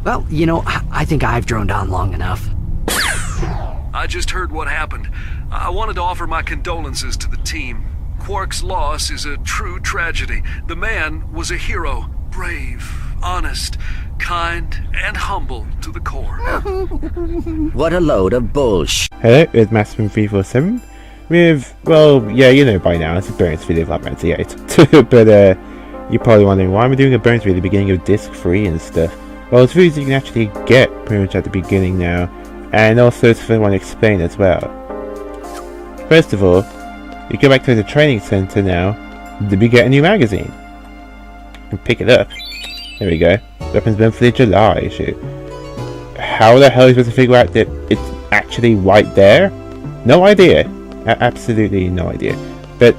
Well, I think I've droned on long enough. I just heard what happened. I wanted to offer my condolences to the team. Quark's loss is a true tragedy. The man was a hero. Brave, honest, kind, and humble to the core. What a load of bullshit. Hello, it's Massman347 with, well, yeah, you know by now, it's a bonus video of Lab 98. But, you're probably wondering why am I doing a bonus video at the beginning of Disc 3 and stuff. Well, it's videos you can actually get pretty much at the beginning now, and also it's for one to explain as well. First of all, you go back to the training center now, then we get a new magazine. You can pick it up. There we go. Weapons Been for the July issue. How the hell are you supposed to figure out that it's actually right there? No idea. Absolutely no idea. But,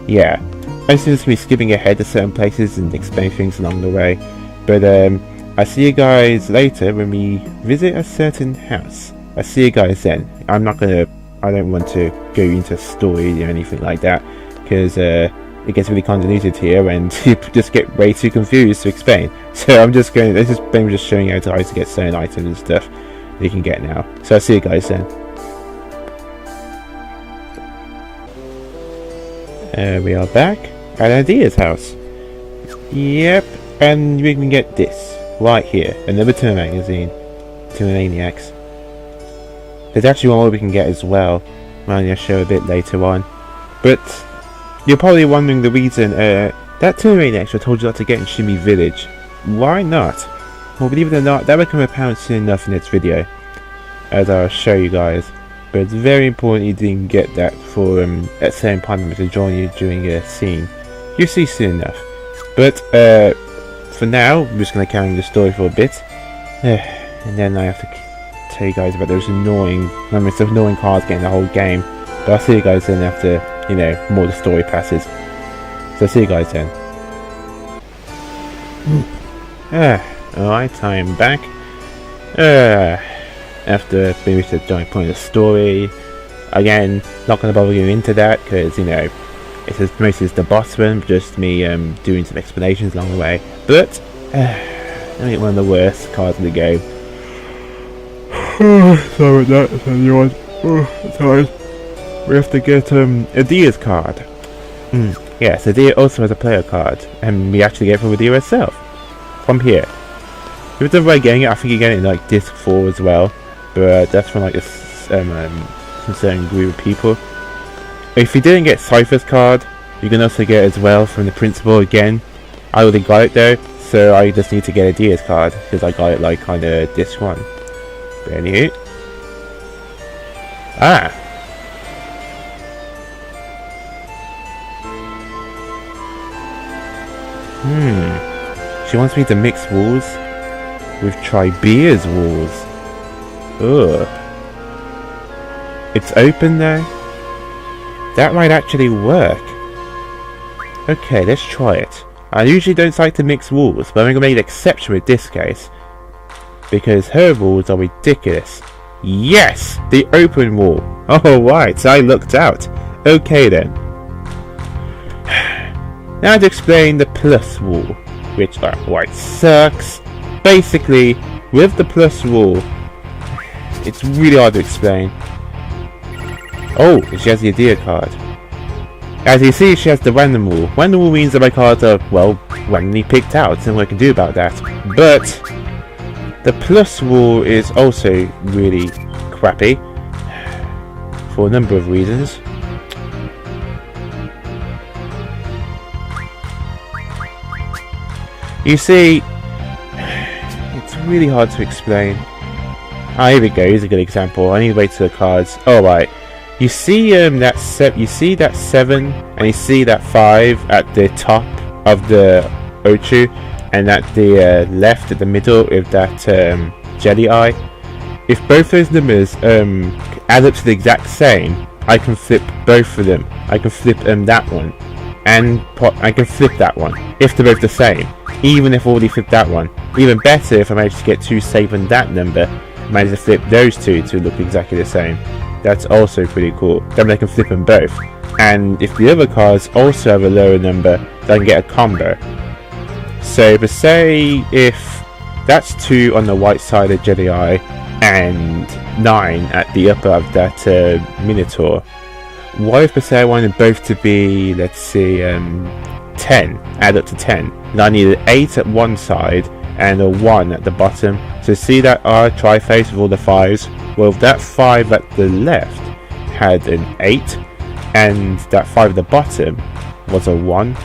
yeah. I'm just going to be skipping ahead to certain places and explain things along the way. But, I'll see you guys later when we visit a certain house. I'll see you guys then. I don't want to go into a story or anything like that, because it gets really convoluted here and you just get way too confused to explain. So I'm just going, this is maybe just showing you how to get certain items and stuff that you can get now. So I'll see you guys then. We are back at Idea's house. Yep, and we can get this. Right here, another Turn magazine, Turn Maniacs. There's actually one more we can get as well, I'll show a bit later on. But you're probably wondering the reason that Turn Maniacs I told you not to get in Shimmy Village. Why not? Well, believe it or not, that will come apparent soon enough in this video, as I'll show you guys. But it's very important you didn't get that for a certain partner member to join you during a scene. You'll see soon enough. But for now, I'm just going to carry on the story for a bit, and then I have to tell you guys about those annoying cards getting the whole game. But I'll see you guys then after, more of the story passes. So I'll see you guys then. Alright, I'm back. After finished the joint point of the story. Again, not going to bother going into that, because, it's just mostly the boss run, just me doing some explanations along the way. But I think one of the worst cards in the game. Sorry about that, anyone. Sorry. We have to get Adia's card. Yes, Adia also has a player card, and we actually get it from Adia herself. From here. If it's the right getting it, I think you get it in like Disc 4 as well. But that's from like a certain group of people. If you didn't get Cypher's card, you can also get it as well from the principal again. I already got it though, so I just need to get Adia's card, because I got it like kind of Disc 1. But anywho. She wants me to mix walls with Tribea's walls. Ugh. It's open now. That might actually work. Okay, let's try it. I usually don't like to mix walls, but I'm going to make an exception with this case, because her walls are ridiculous. Yes! The open wall! Alright, so I looked out. Okay then. Now to explain the plus wall, which sucks. Basically, with the plus wall, it's really hard to explain. Oh, she has the Adia card. As you see, she has the random wall. Random wall means that my cards are, well, randomly picked out, so what I can do about that. But the plus wall is also really crappy for a number of reasons. You see, it's really hard to explain. Here we go. Here's a good example. I need to wait till the cards. Oh right. You see that you see that 7 and you see that 5 at the top of the Ochu, and at the left at the middle with that jelly eye. If both those numbers add up to the exact same, I can flip both of them. I can flip that one, and I can flip that one if they're both the same. Even if I already flipped that one. Even better if I manage to get 2 safe on that number, manage to flip those two to look exactly the same. That's also pretty cool. Then I can flip them both. And if the other cards also have a lower number, then I can get a combo. So, but say if That's 2 on the white side of Jedi and 9 at the upper of that Minotaur. What if per se I wanted both to be, let's see, 10, add up to 10. And I needed 8 at one side and a 1 at the bottom. So see that R triface with all the 5s? Well, that 5 at the left had an 8 and that 5 at the bottom was a 1.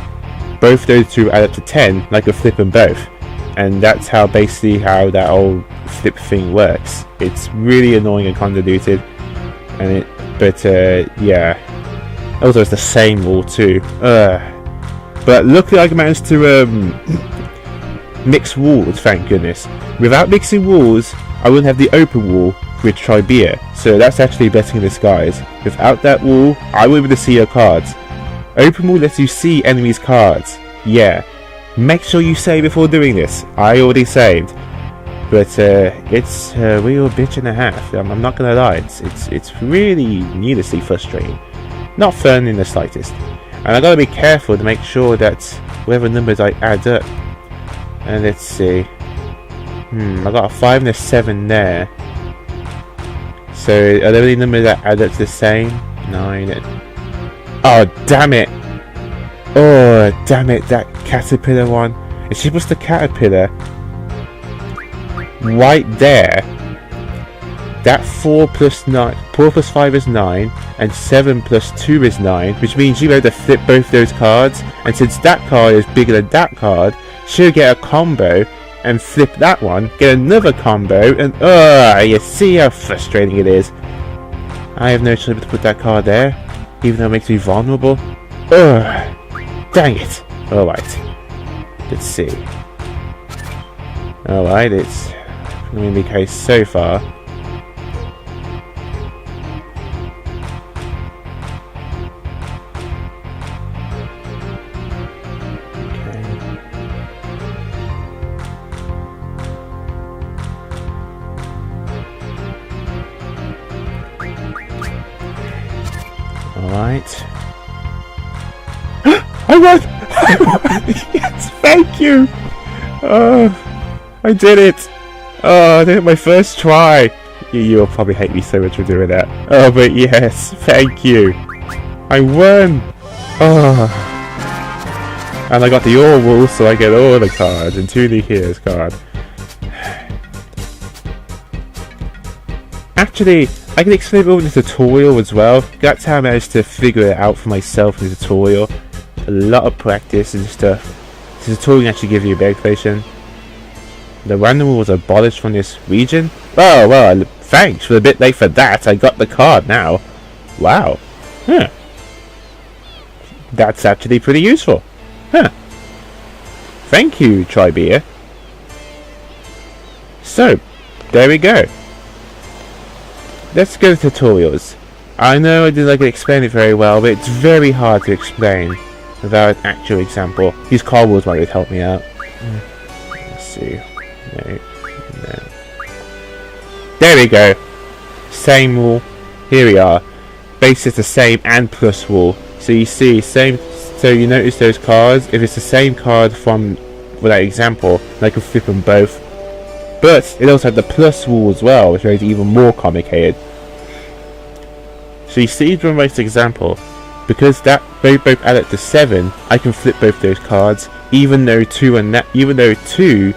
Both those two add up to 10, like a flip them both. And that's how basically how that old flip thing works. It's really annoying and convoluted, and yeah. Also, it's the same wall too. But luckily, I managed to mix walls. Thank goodness. Without mixing walls, I wouldn't have the open wall with Tribia. So that's actually a blessing in disguise. Without that wall, I wouldn't be able to see your cards. Open wall lets you see enemies' cards. Yeah. Make sure you save before doing this. I already saved. But it's a real bitch and a half. I'm not gonna lie. It's really needlessly frustrating. Not fun in the slightest. And I gotta be careful to make sure that whatever numbers I add up. And let's see. I got a 5 and a 7 there. So are there any numbers that add up to the same? 9. Oh damn it! Oh damn it! That caterpillar one. If she puts the caterpillar right there, that 4 plus 5 is 9, and 7 plus 2 is 9, which means you'll be able to flip both those cards. And since that card is bigger than that card, she'll get a combo and flip that one, get another combo, and you see how frustrating it is. I have no choice but to put that card there, even though it makes me vulnerable. Dang it! Alright. Let's see. Alright, it's going to be the case so far. Alright. I won! Yes, thank you! I did it! I did it my first try! You'll probably hate me so much for doing that. Oh, but yes, thank you! I won! And I got the all wool, so I get all the cards, and 2 the heroes card. Actually, I can explain it over the tutorial as well. That's how I managed to figure it out for myself in the tutorial. A lot of practice and stuff. The tutorial can actually give you a better explanation. The random rule was abolished from this region. Oh well, thanks for a bit late for that. I got the card now. Wow. Huh. That's actually pretty useful. Huh. Thank you, Tribia. So, there we go. Let's go to tutorials. I know I didn't explain it very well, but it's very hard to explain without an actual example. These card rules might help me out. Let's see. No. There we go. Same rule. Here we are. Base is the same and plus rule. So you see, same. So you notice those cards. If it's the same card from that example, I can flip them both. But it also had the plus rule as well, which makes it even more complicated. So you see from this example, because that both add up to 7, I can flip both those cards, even though 2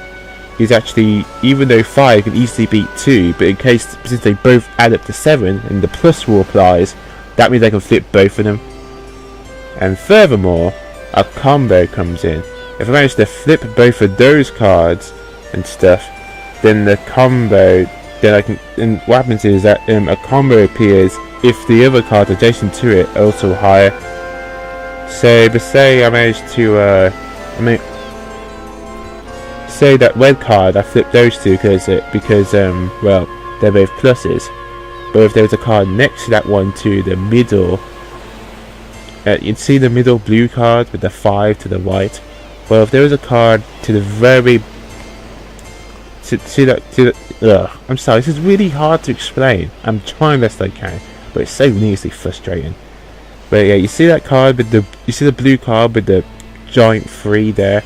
is actually, even though 5 can easily beat 2, but since they both add up to 7 and the plus rule applies, that means I can flip both of them. And furthermore, a combo comes in. If I manage to flip both of those cards and stuff, then the combo, then I can, and what happens is that a combo appears if the other cards adjacent to it are also higher. So, but say I managed to, say that red card, I flip those two because well, they're both pluses. But if there's a card next to that one to the middle, you'd see the middle blue card with the 5 to the right. Well, if there was a card to the very I'm sorry, this is really hard to explain. I'm trying best I can, but it's so needlessly frustrating. But yeah, you see that card with the blue card with the giant 3 there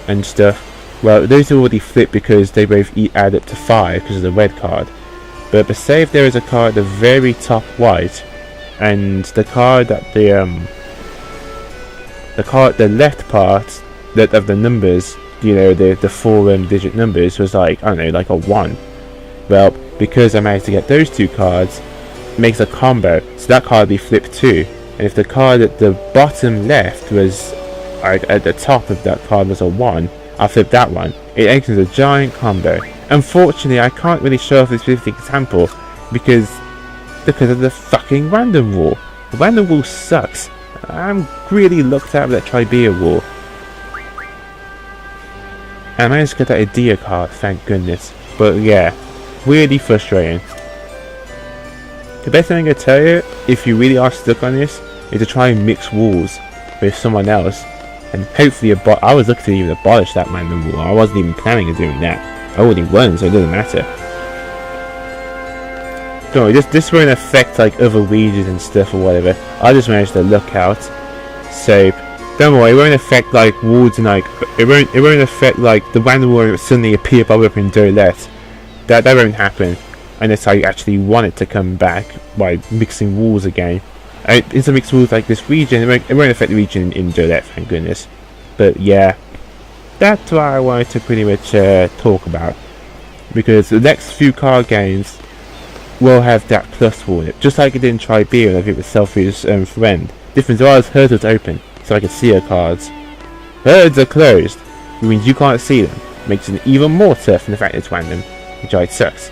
and stuff. Well, those are already flipped because they both add up to 5 because of the red card. But say if there is a card at the very top right, and the card at the left part that of the numbers, the 4 digit numbers was like, I don't know, like a 1. Well, because I managed to get those 2 cards, it makes a combo, so that card will be flipped too. And if the card at the bottom left was like at the top of that card was a 1, I'll flip that one. It makes a giant combo. Unfortunately, I can't really show off this specific example because of the fucking random rule. The random rule sucks. I'm really looked at with that Tribia rule. And I managed to get that idea card, thank goodness. But yeah, really frustrating. The best thing I can tell you, if you really are stuck on this, is to try and mix rules with someone else. And hopefully I was looking to even abolish that random rule. I wasn't even planning on doing that. I already won, so it doesn't matter. Don't worry, this won't affect like other regions and stuff or whatever. I just managed to look out. So don't worry, it won't affect like wards and like it won't affect like the random word suddenly appear pop up in Dolet. That won't happen unless I actually want it to come back by mixing rules again. It's a mixed rules like this region, it won't affect the region in Dolet, thank goodness. But yeah, that's what I wanted to pretty much talk about, because the next few card games will have that plus rule in it, just like it did in Tribia if it was Selfie's friend. Difference was hers was open, so I could see her cards. Hers are closed, which means you can't see them. Makes it even more tough than the fact it's random, which sucks.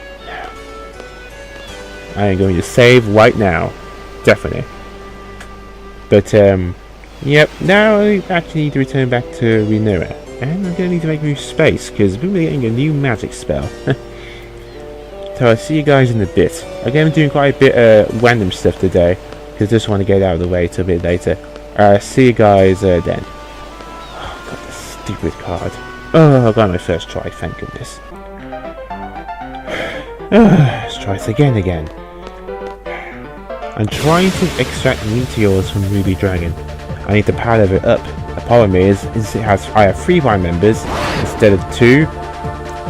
I am going to save right now, definitely. But yep, now I actually need to return back to Renoa, and I'm going to need to make a new space because we're getting a new magic spell. So I'll see you guys in a bit. Again, I'm doing quite a bit of random stuff today because I just want to get out of the way till a bit later. See you guys then. Oh god, this stupid card. Oh, I got my first try, thank goodness. Let's try this again. I'm trying to extract meteors from Ruby Dragon. I need to power it up. The problem is I have 3 Vine members instead of 2.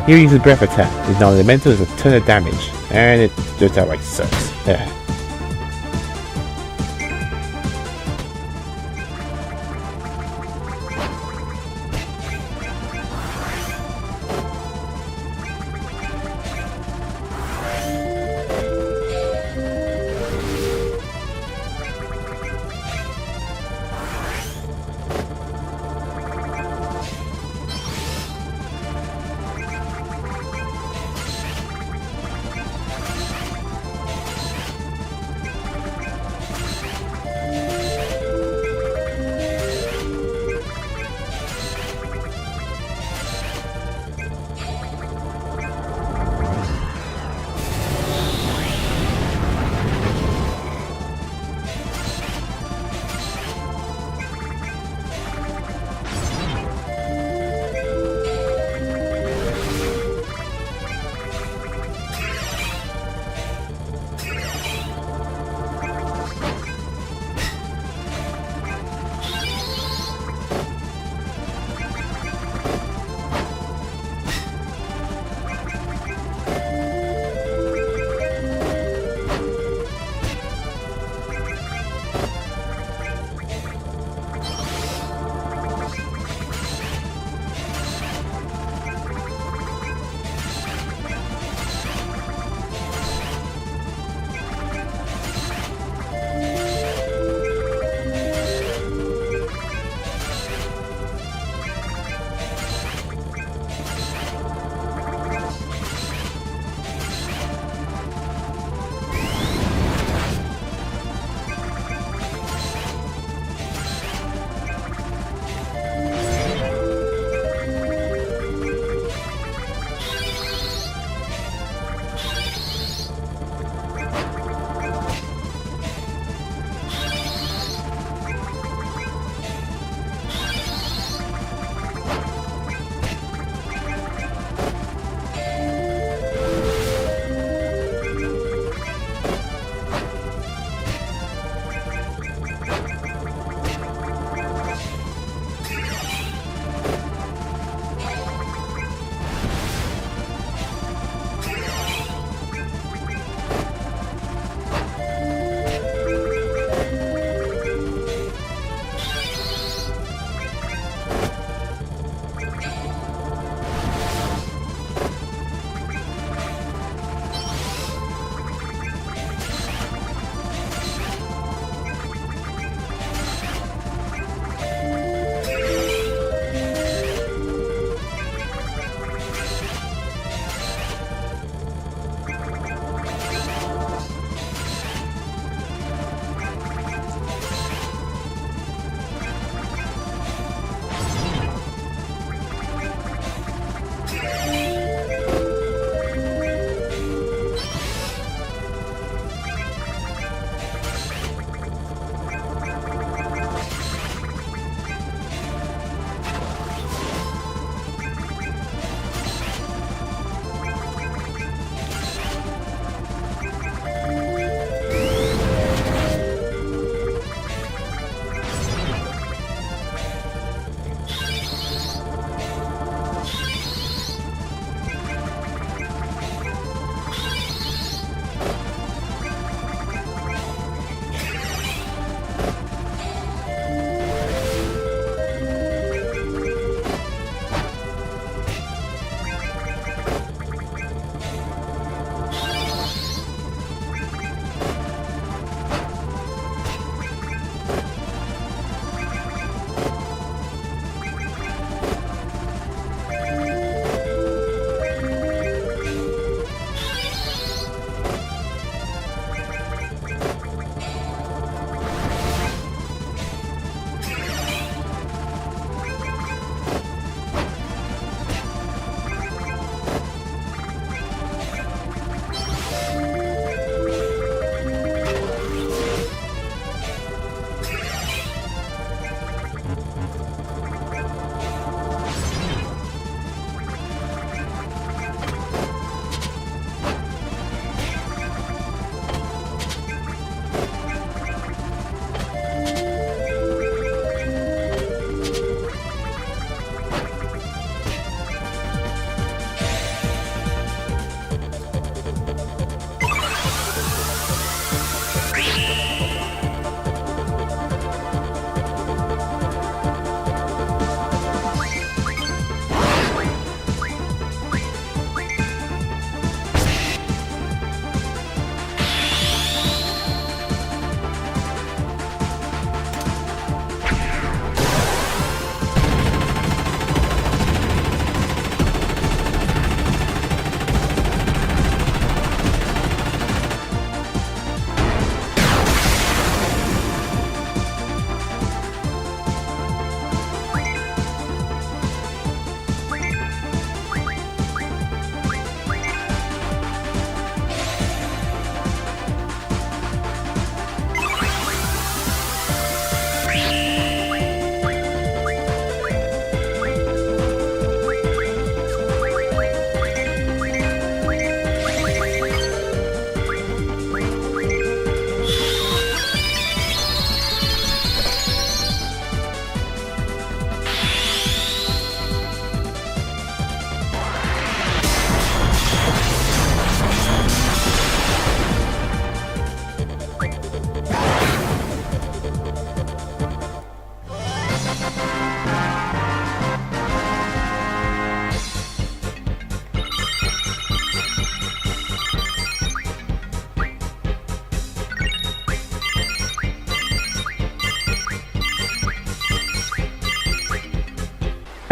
Here uses breath attack. It's non-elemental, does a ton of damage, and it just outright sucks.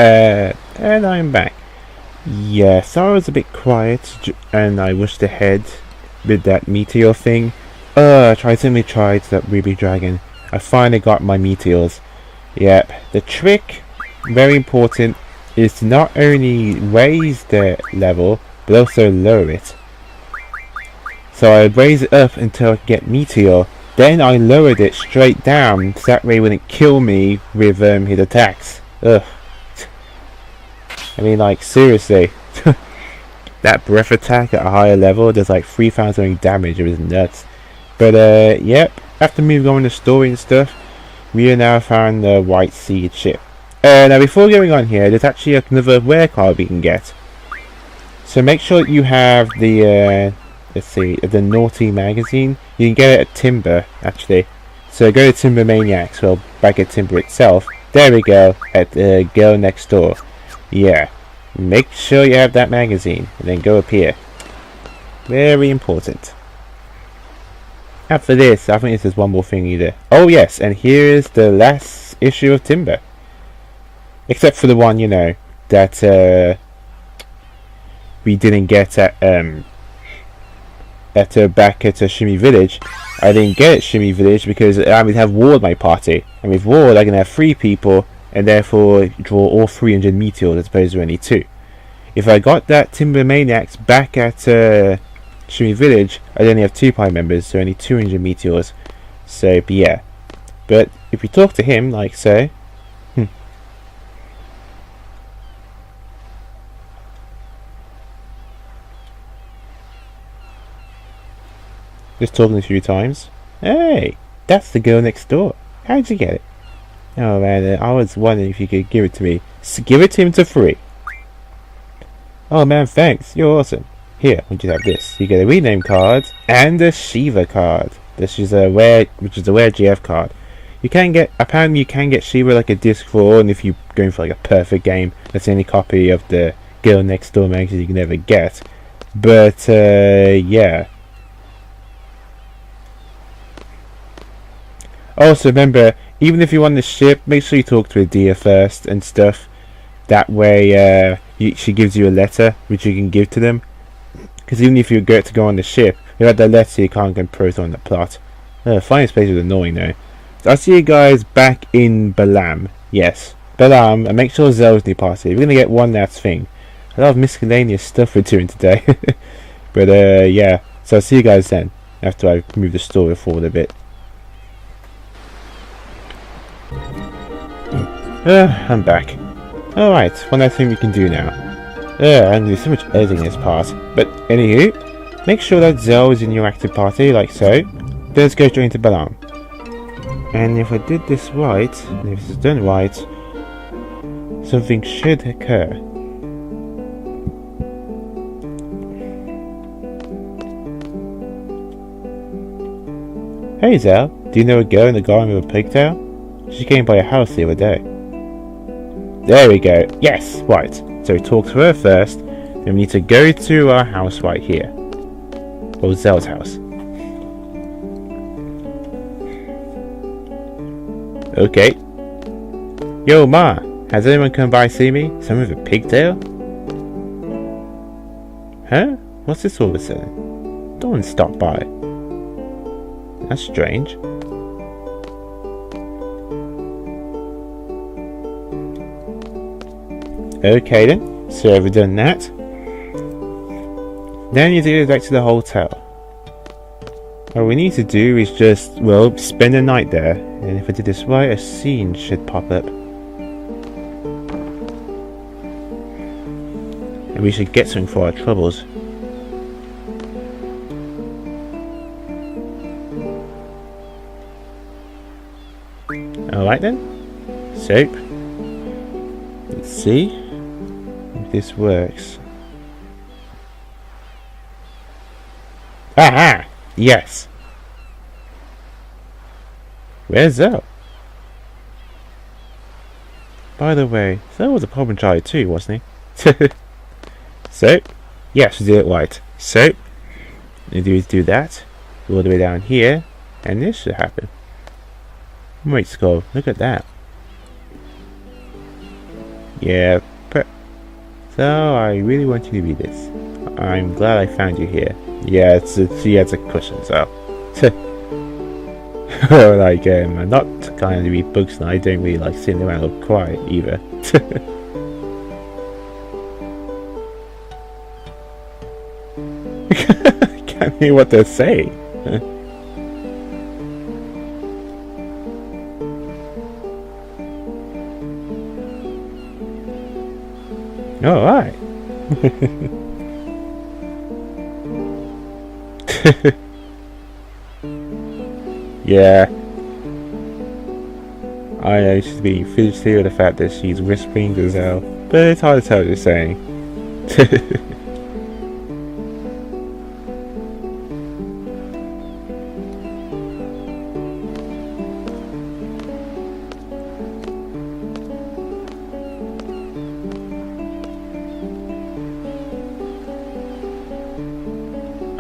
And I'm back. Yes, I was a bit quiet, and I wished ahead with that meteor thing. I simply tried that ruby dragon. I finally got my meteors. Yep, the trick, very important, is to not only raise the level, but also lower it. So I raise it up until I get meteor, then I lowered it straight down, so that way it wouldn't kill me with his attacks. Ugh. I mean, like, seriously. That breath attack at a higher level does like 3,000 damage. It was nuts. But, yep. After moving on in the story and stuff, we are now found the White Seed ship. Now, before going on here, there's actually another rare card we can get. So make sure that you have the, let's see, the Naughty magazine. You can get it at Timber, actually. So go to Timber Maniacs, well, back at Timber itself. There we go, at the Girl Next Door. Yeah, make sure you have that magazine, and then go up here. Very important. After this, I think there's one more thing either. Oh yes, and here is the last issue of Timber. Except for the one, you know, that we didn't get at back at Shimmy Village. I didn't get at Shimmy Village because I would have Ward my party, and with Ward I can have 3 people, and therefore draw all 300 meteors as opposed to only 2. If I got that Timber Maniacs back at Shimmy Village, I'd only have 2 party members, so only 200 meteors. So, but yeah. But if you talk to him, like so, just talking a few times. Hey, that's the girl next door. How'd you get it? Oh man, I was wondering if you could give it to me. Give it to him for free. Oh man, thanks. You're awesome. Here, would you have this? You get a rename card and a Shiva card. This is a rare, GF card. You can get, apparently you can get Shiva like a disc 4, and if you're going for like a perfect game, that's the only copy of the Girl Next Door magazine you can ever get. But yeah. Also remember, even if you're on the ship, make sure you talk to Adia first and stuff. That way, she gives you a letter which you can give to them. Because even if you get to go on the ship, without the letter, you can't get Proton on the plot. Finding space was annoying though. So I'll see you guys back in Balam. Yes, Balam, and make sure Zell's in the party. We're gonna get one last thing. A lot of miscellaneous stuff we're doing today. But yeah, so I'll see you guys then, after I move the story forward a bit. I'm back. Alright, one last thing we can do now. I'm doing so much editing in this part. But anywho, make sure that Zell is in your active party, like so. Let's go straight into Balam. And if I did this right, and if this is done right, something should occur. Hey Zell, do you know a girl in the garden with a pigtail? She came by a house the other day. There we go. Yes, right. So we talk to her first, then we need to go to our house right here. Or Zell's house. Okay. Yo, Ma, has anyone come by see me? Someone with a pigtail? Huh? What's this all of a sudden? No one stopped by. That's strange. Okay then, so we've done that. Now you need to go back to the hotel. What we need to do is just, well, spend the night there, and if I did this right, a scene should pop up. And we should get something for our troubles. Alright then, soap. Let's see if this works. Aha! Yes! Where's Zell? By the way, Zell was a problem child too, wasn't he? So, yes, we did it right. So, we do that, go all the way down here, and this should happen. Wait, Skull, look at that. Yeah, but so I really want you to read this. I'm glad I found you here. Yeah, it's a cushion, so. Like, I'm not kind to read books, and I don't really like sitting around or quiet either. Can't hear what they're saying. All right. Yeah. I used to be fidgety with the fact that she's whispering to Zell, but it's hard to tell what you're saying.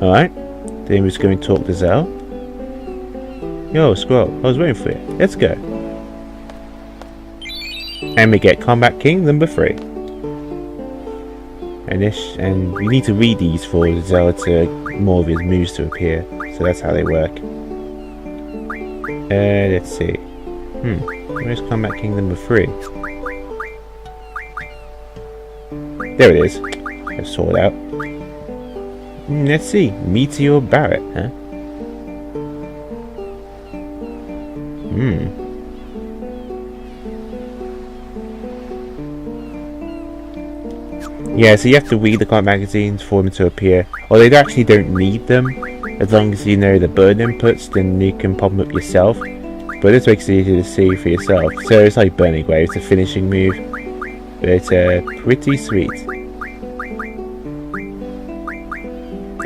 Alright, then we're just going to talk to Zell. Yo, Squirrel, I was waiting for you. Let's go. And we get Combat King number 3. And we need to read these for Zell to more of his moves to appear. So that's how they work. Let's see. Where's Combat King number 3? There it is. Let's sort it out. Let's see. Meteor Barret, huh? Yeah, so you have to read the comic magazines for them to appear. Or they actually don't need them. As long as you know the burn inputs, then you can pop them up yourself. But this makes it easier to see for yourself. So it's like Burning Wave, it's a finishing move. But it's pretty sweet.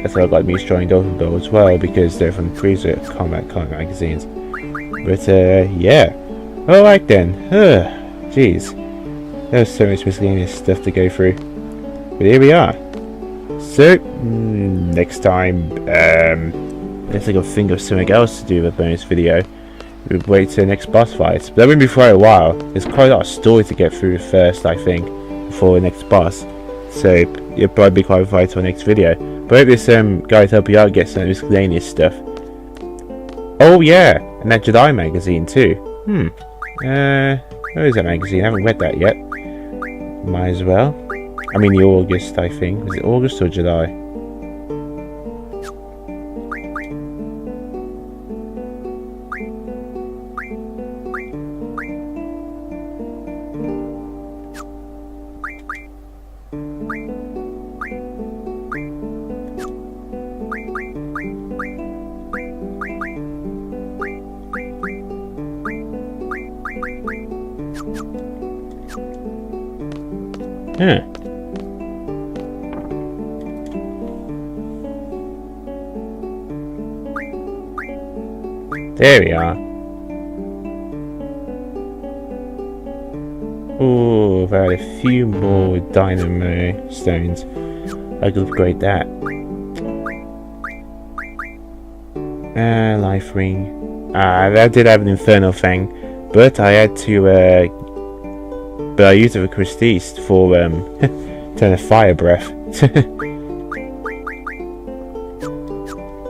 That's why I like me destroying Dolphin Bill as well, because they're from previous comic magazines. But yeah. Alright then. Jeez. There's so much miscellaneous stuff to go through. But here we are. So, next time, unless I can think of something else to do with a bonus video, we'll wait till the next boss fight. But that won't be for a while. There's quite a lot of story to get through first, I think, before the next boss. So, it'll probably be quite a fight to the next video. But I hope this guide help you out get some miscellaneous stuff. Oh yeah, and that Jedi magazine too. Where is that magazine? I haven't read that yet. Might as well. I mean the August, I think. Was it August or July? There we are. Oh, I've had a few more dynamo stones. I could upgrade that. Life ring. I did have an infernal thing, but I had to. But I used it for Christie's for turn a fire breath.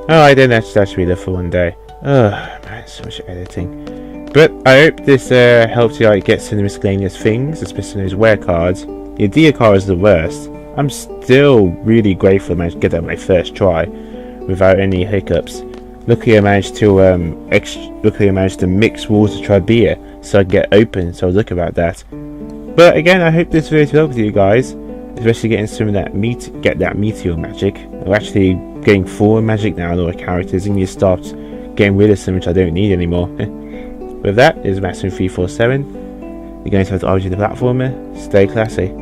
Alright then, that should be there for one day. Man, so much editing. But I hope this helps you get some miscellaneous things, especially those wear cards. Your deer card is the worst. I'm still really grateful I managed to get that on my first try without any hiccups. Luckily I managed to mix water to try beer so I could get open, so look about that. But again, I hope this video helped you guys, especially getting some of that meteor magic. I'm actually getting forward magic now on all the characters, and you stopped getting rid of some which I don't need anymore. With that, is Maximum 347. You're going to have to RG the platformer. Stay classy.